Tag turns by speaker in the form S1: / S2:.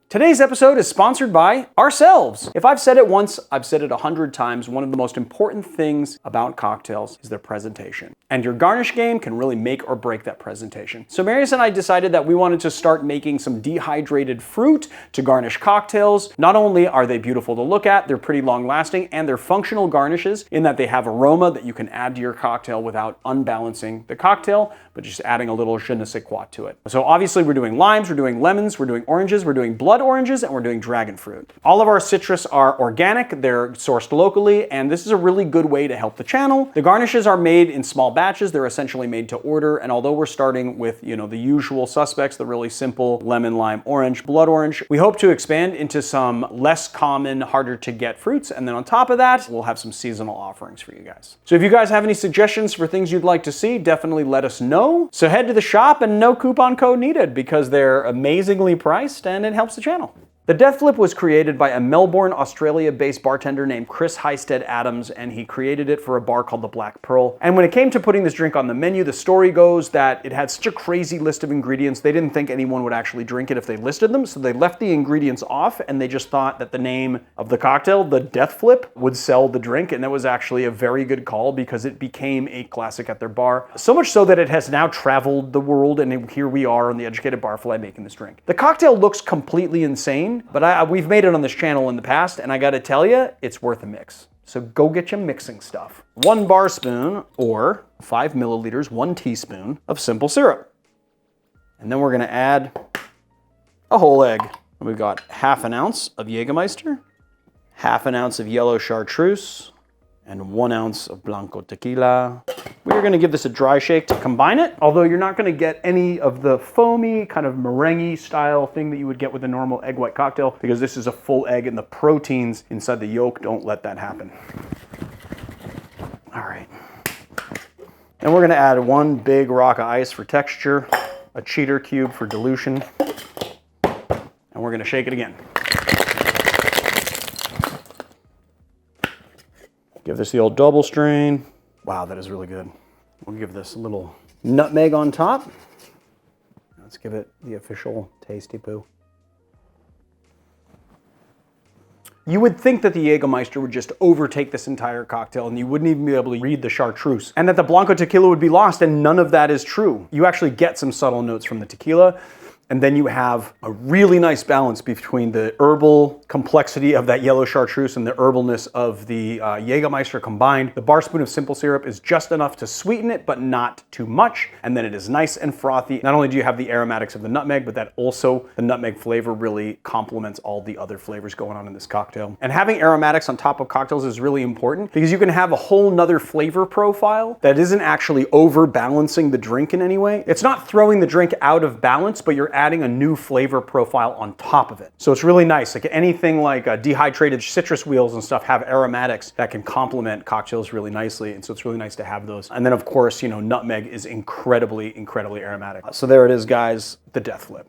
S1: Today's episode is sponsored by ourselves. If I've said it once, I've said it 100 times. One of the most important things about cocktails is their presentation. And your garnish game can really make or break that presentation. So Marius and I decided that we wanted to start making some dehydrated fruit to garnish cocktails. Not only are they beautiful to look at, they're pretty long lasting, and they're functional garnishes in that they have aroma that you can add to your cocktail without unbalancing the cocktail, but just adding a little je ne sais quoi to it. So obviously we're doing limes, we're doing lemons, we're doing oranges, we're doing blood oranges, and we're doing dragon fruit. All of our citrus are organic, they're sourced locally, and this is a really good way to help the channel. The garnishes are made in small batches, they're essentially made to order, and although we're starting with, the usual suspects, the really simple lemon, lime, orange, blood orange, we hope to expand into some less common, harder to get fruits, and then on top of that, we'll have some seasonal offerings for you guys. So if you guys have any suggestions for things you'd like to see, definitely let us know. So head to the shop and no coupon code needed because they're amazingly priced and it helps the channel. The Death Flip was created by a Melbourne, Australia-based bartender named Chris Highstead Adams, and he created it for a bar called the Black Pearl. And when it came to putting this drink on the menu, the story goes that it had such a crazy list of ingredients, they didn't think anyone would actually drink it if they listed them, so they left the ingredients off, and they just thought that the name of the cocktail, the Death Flip, would sell the drink, and that was actually a very good call because it became a classic at their bar. So much so that it has now traveled the world, and here we are on the Educated Barfly making this drink. The cocktail looks completely insane, but we've made it on this channel in the past, and I gotta tell you, it's worth a mix. So go get your mixing stuff. 1 bar spoon, or 5 milliliters, 1 teaspoon of simple syrup. And then we're gonna add a whole egg. We've got 1/2 ounce of Jägermeister, 1/2 ounce of yellow Chartreuse, and 1 ounce of Blanco tequila. We're gonna give this a dry shake to combine it, although you're not gonna get any of the foamy, kind of meringue style thing that you would get with a normal egg white cocktail, because this is a full egg and the proteins inside the yolk don't let that happen. All right. And we're gonna add 1 big rock of ice for texture, a cheater cube for dilution, and we're gonna shake it again. Give this the old double strain. Wow, that is really good. We'll give this a little nutmeg on top. Let's give it the official tasty poo. You would think that the Jägermeister would just overtake this entire cocktail and you wouldn't even be able to read the Chartreuse, and that the Blanco tequila would be lost, and none of that is true. You actually get some subtle notes from the tequila, and then you have a really nice balance between the herbal complexity of that yellow Chartreuse and the herbalness of the Jägermeister combined. The bar spoon of simple syrup is just enough to sweeten it, but not too much. And then it is nice and frothy. Not only do you have the aromatics of the nutmeg, but that also the nutmeg flavor really complements all the other flavors going on in this cocktail. And having aromatics on top of cocktails is really important because you can have a whole nother flavor profile that isn't actually overbalancing the drink in any way. It's not throwing the drink out of balance, but you're adding a new flavor profile on top of it. So it's really nice. Like anything like dehydrated citrus wheels and stuff have aromatics that can complement cocktails really nicely. And so it's really nice to have those. And then of course, nutmeg is incredibly, incredibly aromatic. So there it is, guys, the Death Flip.